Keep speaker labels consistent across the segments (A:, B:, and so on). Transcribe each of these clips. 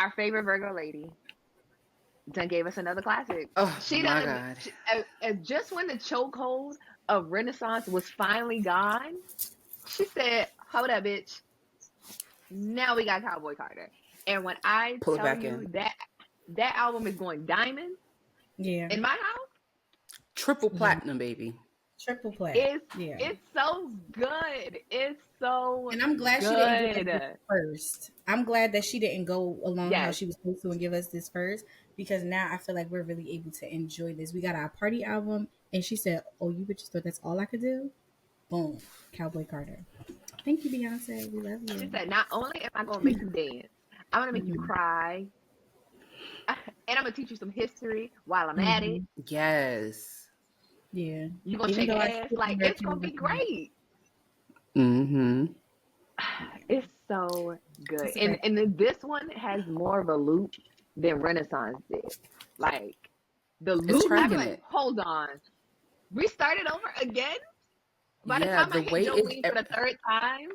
A: our favorite Virgo lady done gave us another classic.
B: Oh
A: She
B: my
A: done
B: God.
A: just when the chokehold of Renaissance was finally gone, she said, "Hold up, bitch. Now we got Cowboy Carter." And when I
B: Pull it
A: tell
B: back
A: you
B: in.
A: that album is going diamond
C: Yeah.
A: in my house,
B: Triple
C: Yeah.
B: platinum, baby.
C: Triple play.
A: it's
C: Yeah.
A: it's so good. It's so
C: And I'm glad she didn't give us this
A: good.
C: first. I'm glad that she didn't go along how
A: Yes.
C: she was supposed to and give us this first, because now I feel like we're really able to enjoy this. We got our party album, and she said, "Oh, you bitches thought that's all I could do?" Boom, Cowboy Carter. Thank you, Beyonce. We love
A: She
C: you.
A: said, not only am I gonna make you dance, I'm gonna make you
C: Mm-hmm.
A: cry, and I'm gonna teach you some history while I'm at it.
C: Mm-hmm.
B: Yes.
C: Yeah.
A: You're gonna
C: Even
A: shake
C: though I
A: ass.
C: skip
A: Like it's
C: American
A: gonna be
C: Idol,
A: great.
B: Mm-hmm.
A: It's so good.
C: it's a
A: And
C: great.
A: and then this one has more of a loop than Renaissance did. Like the
B: It's
A: loop, I'd be
B: cracking
A: like,
B: it.
A: hold on. We started over again? By the
B: Yeah,
A: time I
B: the
A: hit
B: way it
A: Jolene for the third time,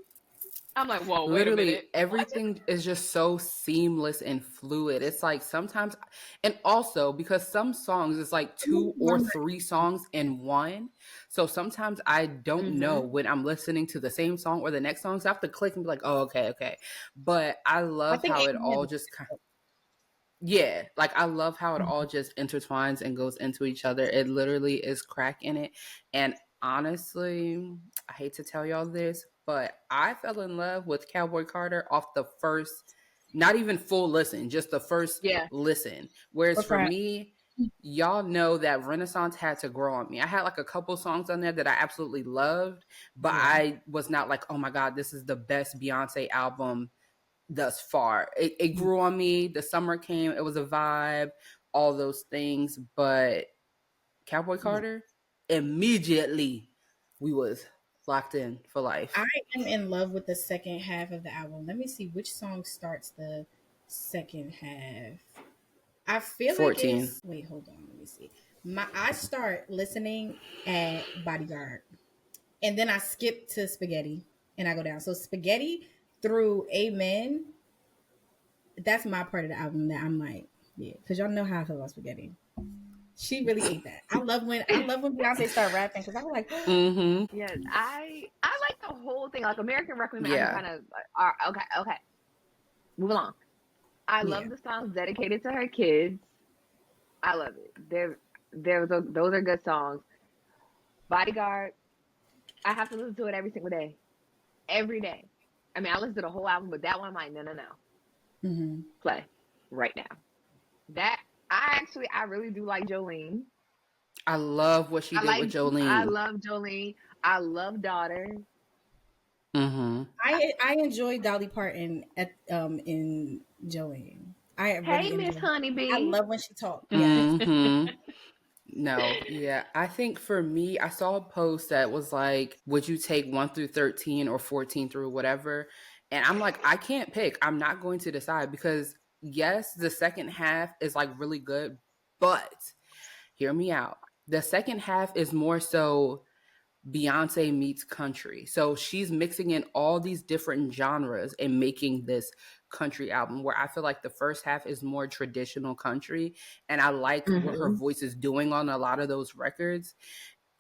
A: I'm like, whoa, wait a minute.
B: literally everything is just so seamless and fluid. It's like sometimes, and also because some songs it's like two or three songs in one. So sometimes I don't know
A: Mm-hmm.
B: when I'm listening to the same song or the next song. So I have to click and be like, oh, okay, okay. But I
C: I
B: love
C: think
B: how it
C: Amy has
B: all just yeah, like I love how it all just intertwines and goes into each other. It literally is crack in it. And honestly, I hate to tell y'all this, but I fell in love with Cowboy Carter off the first, not even full listen, just the first
A: Yeah.
B: listen. Whereas for
C: Right.
B: me, y'all know that Renaissance had to grow on me. I had like a couple songs on there that I absolutely loved, but
C: Yeah.
B: I was not like, oh my God, this is the best Beyonce album thus far. It grew on me. The summer came. It was a vibe. All those things. But Cowboy Carter, immediately we was locked in for life.
C: I am in love with the second half of the album. Let me see which song starts the second half. I feel like
B: 14.
C: it's wait, hold on, let me see. I start listening at Bodyguard, and then I skip to Spaghetti, and I go down. So Spaghetti through Amen, that's my part of the album that I'm like, yeah, because y'all know how I feel about Spaghetti. She really ate that. I love when Beyonce start rapping, because I'm like,
B: Mm-hmm.
A: Yes. I like the whole thing. Like American Requiem, I can
B: Yeah.
A: kind of okay, okay. Move along. I
C: yeah,
A: love the songs dedicated to her kids. I love it. Those are good songs. Bodyguard, I have to listen to it every single day. Every day. I mean, I listen to the whole album, but that one I'm like, no, no, no.
C: mm-hmm.
A: Play right now. That I really do like Jolene.
B: I love what she did with
A: I
B: Jolene.
A: love Jolene. I love Daughter.
B: Mm-hmm.
C: I enjoy Dolly Parton at in Jolene. I
A: Hey,
C: really
A: Miss
C: enjoy. I
A: Honeybee.
C: love when she talks. Yes.
B: Mm-hmm. No, yeah. I think for me, I saw a post that was like, would you take 1 through 13 or 14 through whatever? And I'm like, I can't pick. I'm not going to decide because, yes, the second half is like really good, but hear me out. The second half is more so Beyonce meets country. So she's mixing in all these different genres and making this country album where I feel like the first half is more traditional country and I like what her
A: Mm-hmm.
B: voice is doing on a lot of those records.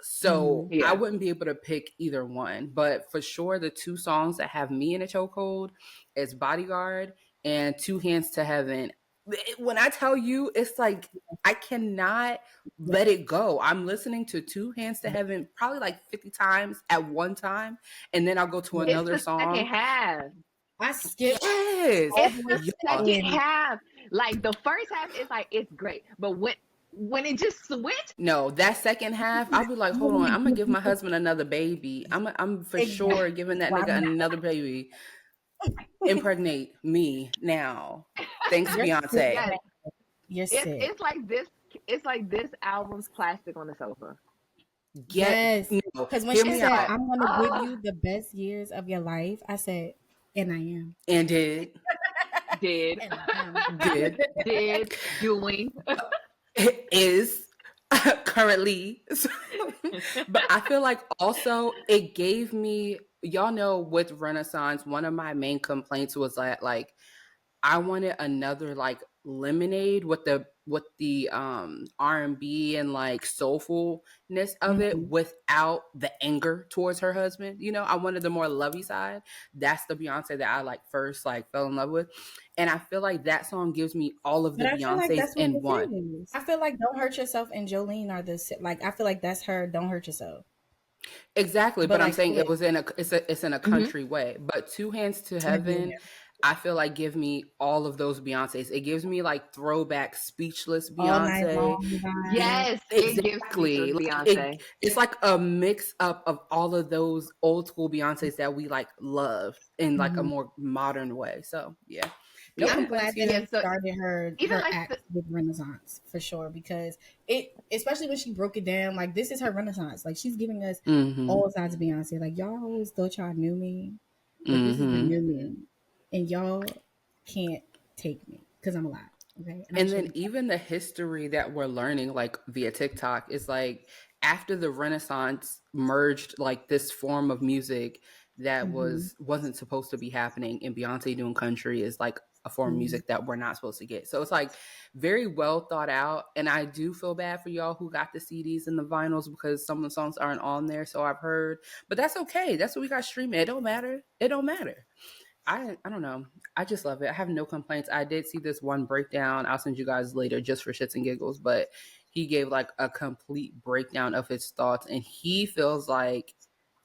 B: So
C: Mm-hmm.
B: I
A: Yeah.
B: wouldn't be able to pick either one, but for sure the two songs that have me in a chokehold is Bodyguard and Two Hands to Heaven. When I tell you, it's like I cannot let it go. I'm listening to Two Hands to Heaven probably like 50 times at one time, and then I'll go to
C: Yeah.
A: It's
B: another
A: the second
B: song.
A: half.
C: I skipped
B: Yes,
C: all
A: It's
C: the way
A: the
C: to
B: y'all.
C: the
A: second
C: end.
A: half. Like the first half is like it's great, but when it just switched,
B: No, that second half, I'll be like, hold on, I'm gonna give my husband another baby. I'm for sure
C: Exactly.
B: giving that
C: Why
B: nigga
C: not?
B: another baby. Impregnate me now. Thanks,
C: You're sick.
B: Beyonce.
A: yes,
C: You're
A: it's
C: sick.
A: it's like this. It's like this album's plastic on the sofa.
B: Get
C: Yes.
B: no,
C: Because when
B: hear
C: she
B: me
A: It's
C: said,
A: like,
B: out.
C: I'm going to give
A: oh,
C: you the best years of your life, I said, and I am.
B: And did,
A: did,
C: And I am.
B: did,
A: did, doing.
B: is currently. But I feel like also it gave me, y'all know, with Renaissance, one of my main complaints was that like I wanted another like Lemonade with the R&B and like soulfulness of it
C: Mhm.
B: without the anger towards her husband. You know, I wanted the more lovey side. That's the Beyonce that I like first like fell in love with. And I feel like that song gives me all of
C: But
B: the
C: I feel like
B: Beyoncés
C: that's what
B: in
C: this
B: one.
C: is. I feel like Don't Hurt Yourself and Jolene are like I feel like that's her Don't Hurt Yourself.
B: Exactly,
C: But
B: but I'm
C: like
B: saying it
C: split.
B: was it's in a
A: Hmm.
B: country way. But Two Hands to
C: I agree with
B: Heaven, I feel like give me all of those Beyoncés. It gives me like throwback speechless
C: All Night
B: Beyonce.
C: Long vibes.
A: Yes, it gives
B: Exactly.
A: speechless
B: Like
A: Beyonce.
B: it's like a mix up of all of those old school Beyoncés that we like loved in like a
C: Mhm.
B: more modern way. So yeah. No
C: Yeah, I'm
B: complaints
C: glad that
B: here.
A: Yeah,
C: she
A: so
C: started
A: even
C: her
A: like
C: act with Renaissance for sure because it especially when she broke it down like this is her Renaissance like she's giving us
B: Mm-hmm.
C: all sides of Beyonce like y'all always thought y'all knew me but this is the
B: Mm-hmm.
C: new me and y'all can't take me because I'm alive okay and I'm gonna
B: And
C: show
B: then
C: you
B: even the history that we're learning like via TikTok is like after the Renaissance merged like this form of music that
C: mm-hmm.
B: wasn't supposed to be happening, and Beyonce doing country is like a form of
C: Mm-hmm.
B: music that we're not supposed to get. So it's like very well thought out, and I do feel bad for y'all who got the CDs and the vinyls because some of the songs aren't on there, so I've heard. But that's okay. That's what we got streaming. It don't matter. It don't matter. I don't know. I just love it. I have no complaints. I did see this one breakdown. I'll send you guys later just for shits and giggles, but he gave like a complete breakdown of his thoughts, and he feels like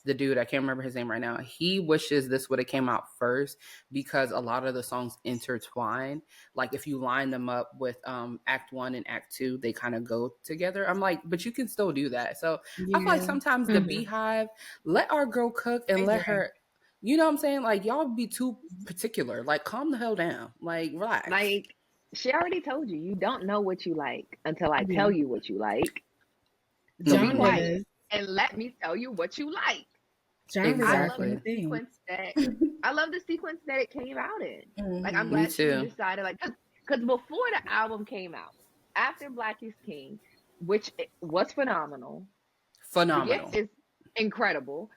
B: the dude, I can't remember his name right now. He wishes this would have came out first because a lot of the songs intertwine. Like if you line them up with act 1 and act 2, they kind of go together. I'm like, but you can still do that. So I feel like
C: Yeah,
B: sometimes the
A: hmm
B: Beehive, let our girl cook and let
C: agree.
B: her, you know what I'm saying? Like y'all be too particular. Like calm the hell down. Like relax.
A: like she already told you, you don't know what you like until I
C: Yeah,
A: tell you what you like. So be
B: Mm-hmm.
A: quiet
C: genres
A: and let me tell you what you like.
C: genres
A: I
C: are a
A: love
C: funny
A: the
B: Exactly.
C: thing.
A: sequence that I love the sequence that it came out in. Like I'm
C: Mm-hmm.
B: Me
A: glad she
B: too.
A: decided like because before the album came out, after Black is King, which was phenomenal, the gift
B: Phenomenal.
A: is incredible.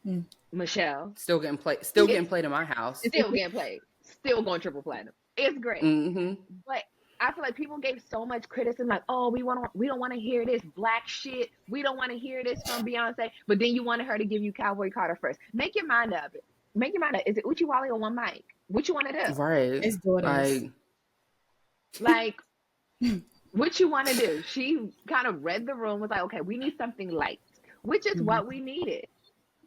C: Mm.
A: Michelle,
B: Still getting
A: it's
B: played in my house.
A: still getting played, still going triple platinum. It's great,
B: Mm-hmm.
A: but I feel like people gave so much criticism, like, oh, we don't want to hear this black shit. We don't want to hear this from Beyonce. But then you wanted her to give you Cowboy Carter first. Make your mind up. Make your mind up. Is it Uchi Wally or one mic? What you want to do?
B: Right.
C: It's daughters.
B: Like
A: Like, what you want to do? She kind of read the room, was like, okay, we need something light, which is
C: Mhm.
A: what we needed.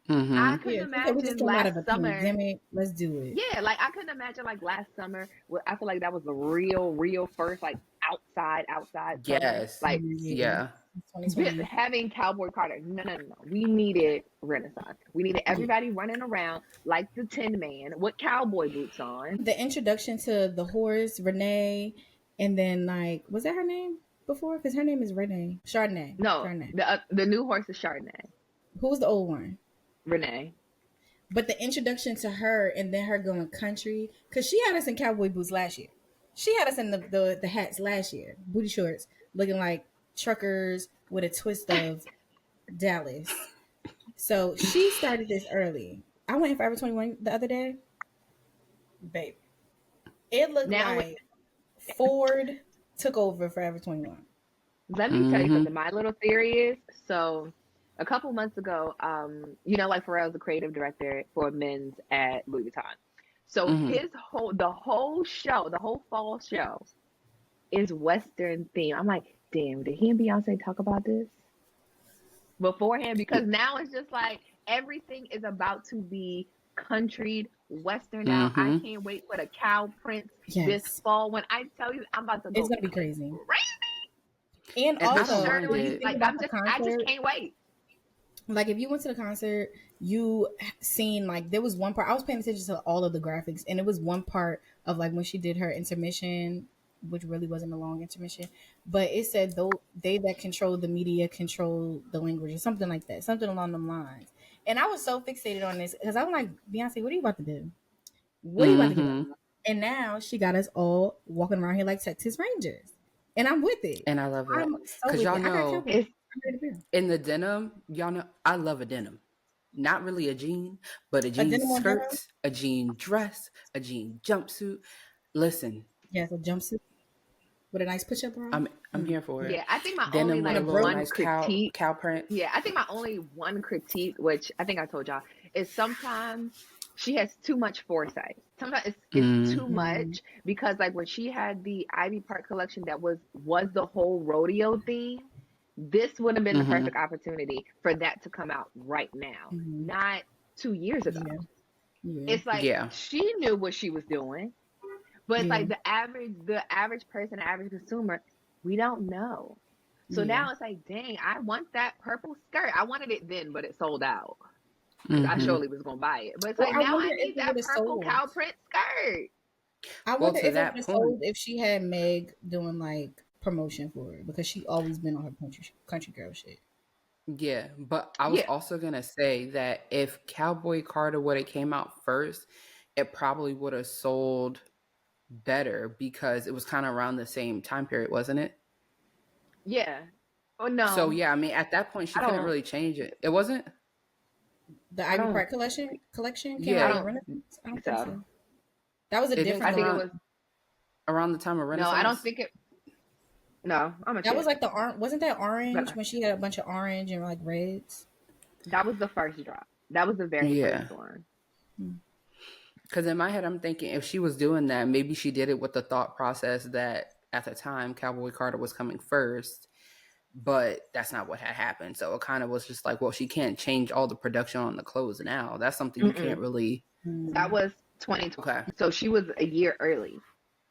A: I
B: mm-hmm.
A: couldn't
C: Yeah, okay, we just
A: imagine
C: came out
A: last
C: of a
A: summer.
C: pandemic. Let's do it.
A: Yeah, like I couldn't imagine like last summer. I feel like that was the real first like outside summer.
B: Yes.
A: Like
C: Yeah,
B: Yeah.
C: 2020.
A: having Cowboy Carter. No. We needed Renaissance. We needed
C: Yeah.
A: everybody running around like the Tin Man with cowboy boots on.
C: The introduction to the horse, Renee, and then like, was that her name before? Because her name is Renee. Chardonnay.
A: No,
C: Chardonnay.
A: the new horse is Chardonnay.
C: Who was the old one?
A: Renee.
C: But the introduction to her and then her going country, because she had us in cowboy boots last year. She had us in the hats last year, booty shorts, looking like truckers with a twist of Dallas. So she started this early. I went in Forever 21 the other day, baby. It looked
A: Now,
C: like Ford took over Forever 21.
A: let me tell you
B: Mm-hmm.
A: something. My little theory is so. A couple months ago, like Pharrell's the creative director for men's at Louis Vuitton. So
B: Mm-hmm.
A: the whole show, the whole fall show is Western theme. I'm like, damn, did he and Beyonce talk about this beforehand? Because now it's just like everything is about to be country Western now. I
B: Mm-hmm.
A: can't wait for the Cow Prince this
C: Yes.
A: fall. When I tell you, I'm about to
C: It's
A: go
C: gonna be crazy.
A: crazy.
C: And
B: And I
A: The
B: don't
C: also,
B: mind
C: when you
A: shirtless,
B: it.
C: think
A: like
C: about the
A: I just
C: concert,
A: can't wait.
C: like if you went to the concert, you seen like there was one part I was paying attention to all of the graphics, and it was one part of like when she did her intermission, which really wasn't a long intermission, but it said though they that control the media control the language or something like that, something along them lines. And I was so fixated on this because I'm like, Beyonce, what are you about to do? What are you about to give us?
B: Mm-hmm.
C: And now she got us all walking around here like Texas Rangers, and I'm with it.
B: And I love it.
C: I'm so
B: Cause
C: with
B: y'all
C: it. I got
B: know
C: Cowboys.
A: It's
C: I'm ready to be.
B: in the denim, y'all know I love a denim. Not really a jean, but a
C: A
B: jean
C: denim on denim.
B: skirt, a jean dress, a jean jumpsuit. Listen,
C: Yes, a jumpsuit with a nice push-up bra.
B: I'm here for it.
A: Yeah, I think my only
B: Denim with
C: And
B: a
C: a
A: like
B: little
C: bro.
A: one
B: nice cow
A: critique.
B: prints.
A: Yeah, I think my only one critique, which I think I told y'all, is sometimes she has too much foresight. Sometimes it's too
B: Mm-hmm.
A: much because like when she had the Ivy Park collection that was the whole rodeo theme, this would have been the
B: Mm-hmm.
A: perfect opportunity for that to come out right now,
C: Mm-hmm.
A: not 2 years ago.
C: Yeah. Yeah.
A: It's like
B: Yeah.
A: she knew what she was doing, but it's
C: Yeah.
A: like the average person, the average consumer, we don't know. So
C: Yeah.
A: now it's like, dang, I want that purple skirt. I wanted it then, but it sold out because I
B: Mm-hmm.
A: surely was gonna buy it. But it's
C: Well,
A: like
C: I
A: now
C: wonder
A: I
C: if
A: need
C: it would
A: that
C: have
A: purple
C: sold.
A: cow print skirt.
C: I
B: Well,
C: wonder
B: to
C: if it would
B: that
C: have
B: point,
C: sold if she had Meg doing like promotion for it because she always been on her country girl shit.
B: yeah. But I was
A: Yeah,
B: also gonna say that if Cowboy Carter would have came out first, it probably would have sold better because it was kind of around the same time period, wasn't it?
A: yeah. Oh
B: So
A: no,
B: yeah, I mean, at that point, she
A: I
B: couldn't
A: don't.
B: really change it. It wasn't.
C: The
A: I
C: Ivy
A: don't.
C: Park collection came
A: I
C: out
B: Yeah,
C: with
A: don't
C: Renaissance. I don't
A: think
C: think
A: so.
C: so. That was a
B: it didn't
A: I
C: different
B: come
A: think it
C: look.
B: around
A: was.
B: around the time of
A: No, I don't
B: Renaissance.
A: think it. No, I'm a
C: That was
A: check.
C: like the orange. Wasn't that orange
A: But
C: when she had a bunch of orange and like reds?
A: that was the first drop. That was the very
B: Yeah.
A: first one.
C: Hmm.
B: Because in my head, I'm thinking if she was doing that, maybe she did it with the thought process that at the time Cowboy Carter was coming first, but that's not what had happened. So it kind of was just like, well, she can't change all the production on the clothes now. That's something you can't
A: Mm-mm.
B: really.
A: That
C: Hmm.
A: was 2020.
B: Okay.
A: So she was a year early.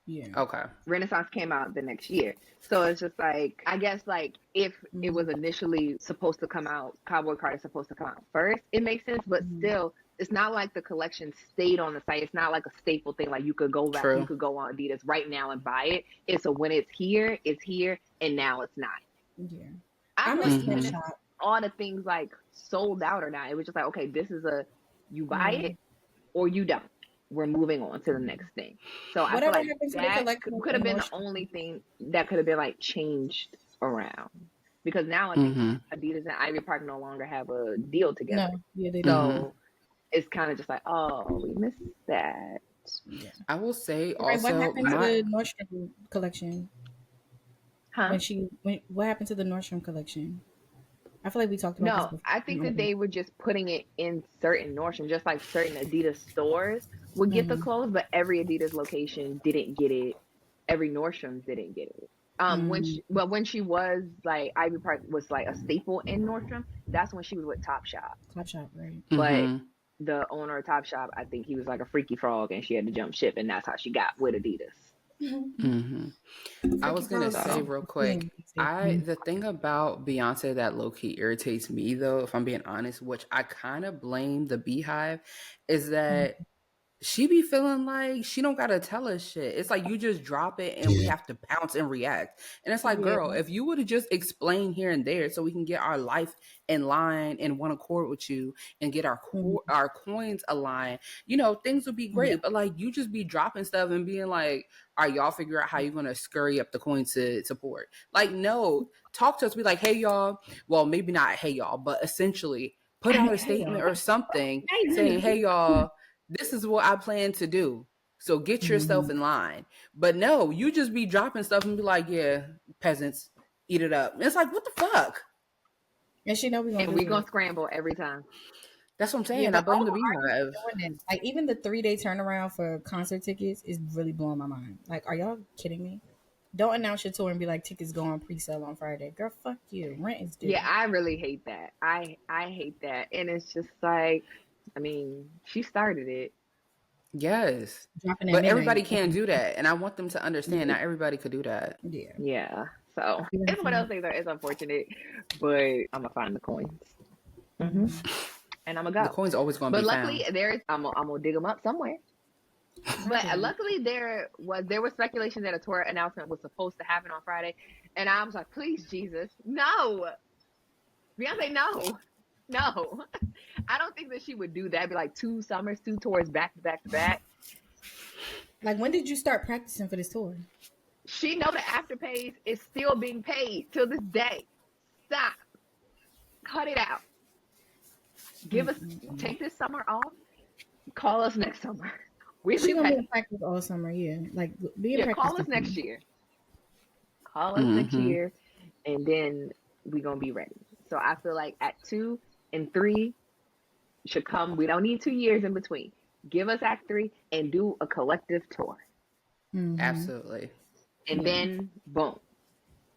C: Yeah.
B: Okay.
A: Renaissance came out the next year. So it's just like, I guess, like, if it
C: Hmm.
A: was initially supposed to come out, Cowboy Carter supposed to come out first, it makes sense. But
C: Hmm.
A: still, it's not like the collection stayed on the site. It's not like a staple thing. Like, you could go back, you
B: True.
A: could go on Adidas right now and buy it. It's a when it's here, and now it's not.
C: Yeah.
A: I
C: I
A: feel
C: miss
A: like
C: that
A: even
B: Mm-hmm.
A: if
C: shop.
A: all the things like sold out or not, it was just like, okay, this is you buy
C: Yeah.
A: it or you don't. We're moving on to the next thing. So I feel
C: Whatever
A: like
C: happened to the
A: that
C: collection
A: could have
C: in
A: been the
C: Nordstrom?
A: only thing that could have been like changed around. Because now I think
B: Mm-hmm.
A: Adidas and Ivy Park no longer have a deal together.
C: No. Yeah, they don't.
B: Mm-hmm.
A: So it's kind of just like, oh, we missed that.
C: Yeah.
B: I will say
C: Right. What
B: also
C: happened to
B: my
C: the Nordstrom collection
A: Huh?
C: what happened to the Nordstrom collection? I feel like we talked about this
A: No,
C: before.
A: I think that they were just putting it in certain Nordstrom, just like certain Adidas stores would get the
C: Mm-hmm.
A: clothes, but every Adidas location didn't get it. Every Nordstrom didn't get it. When she was like Ivy Park was like a staple in Nordstrom, that's when she was with Topshop.
C: Top shop, right?
A: But
B: mm-hmm.
A: the owner of Topshop, I think he was like a freaky frog, and she had to jump ship, and that's how she got with Adidas.
B: Mm-hmm. I
C: Freaky
B: was gonna
C: frogs.
B: say
A: So
B: real quick, the thing about Beyonce that low key irritates me though, if I'm being honest, which I kind of blame the Beehive, is that she be feeling like she don't gotta tell us shit. It's like you just drop it and we have to pounce and react. And it's like,
C: Yeah.
B: girl, if you would have just explained here and there so we can get our life in line and one accord with you and get
C: Mhm.
B: our coins aligned, things would be
C: Yeah.
B: great. But like you just be dropping stuff and being like, all right, y'all figure out how you're gonna scurry up the coins to support. Like, no, talk to us, be like, hey y'all. Well, maybe not hey y'all, but essentially put out a
C: Hey
B: statement
C: y'all.
B: or something
C: Hey,
B: saying, hey
C: honey.
B: y'all, this is what I plan to do. So get yourself
C: Mhm.
B: in line. But no, you just be dropping stuff and be like, yeah, peasants, eat it up. And it's like, what the fuck?
C: And she know we gonna
A: and
C: do
A: we gonna
C: it.
A: scramble every time.
B: That's what I'm
C: Yeah,
B: saying. I
C: but
B: blame the
C: also artists
B: Beehive.
C: be doing that. Like even the 3 day turnaround for concert tickets is really blowing my mind. Like, are y'all kidding me? Don't announce your tour and be like tickets go on pre-sale on Friday. Girl, fuck you. Rent is due.
A: Yeah, I really hate that. I hate that, and it's just like, I mean, she started it.
B: Yes.
C: Dropping at
B: But everybody
C: midnight.
B: can't do that. And I want them to understand
C: Yeah.
B: not everybody could do that.
C: Yeah.
A: Yeah. So
C: You know what
A: it's one of
C: I'm
A: those things that is unfortunate, but I'm gonna find the coins, hmm
C: saying?
A: and I'm gonna
B: The
A: go.
B: coin's always going to
A: But
B: be
A: luckily,
B: found.
A: I'm gonna dig them up somewhere. But luckily, there was speculation that a tour announcement was supposed to happen on Friday, and I was like, please, Jesus, no, Beyonce, no, no. I don't think that she would do that. Be like 2 summers, 2 tours back to back to back.
C: Like, when did you start practicing for this tour?
A: She know the afterpays is still being paid till this day. Stop. Cut it out. Give us
C: Mm-mm-mm.
A: take this summer off. Call us next summer.
C: She
A: We've
C: gonna be
A: had,
C: in practice all summer. Yeah, like be in
A: yeah,
C: practice
A: call
C: this
A: us next
C: summer.
A: year. Call us next
B: Mm-hmm.
A: year, and then we gonna be ready. So I feel like at 2 and 3 should come. We don't need 2 years in between. Give us Act 3 and do a collective tour,
C: Mm-hmm.
B: Absolutely.
A: and
C: Yeah,
A: then boom,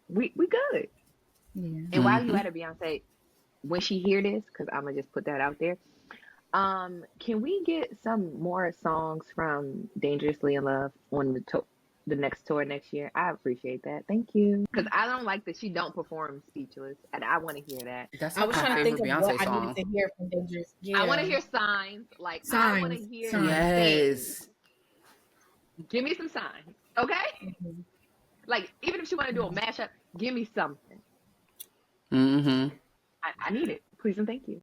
A: we good.
C: yeah.
A: And while you
B: Mm-hmm.
A: at it, Beyonce, when she hear this, because I'm gonna just put that out there. Can we get some more songs from Dangerously in Love on the next tour next year? I appreciate that. Thank you. Because I don't like that she don't perform Speechless, and I want to hear that.
B: That's
C: I
B: like
C: was
B: my
C: trying to think
B: favorite
C: of what
B: Beyonce
C: I needed
B: song.
C: to hear from Dangerous.
A: I want to
C: Yeah,
A: hear signs. Like I want to
C: signs,
A: hear
C: signs.
A: things.
B: Yes.
A: Give me some signs, okay?
C: Mm-hmm.
A: Like even if she want to do a
C: Yeah.
A: mashup, give me something.
B: Mm-hmm.
A: I need it, please and thank you.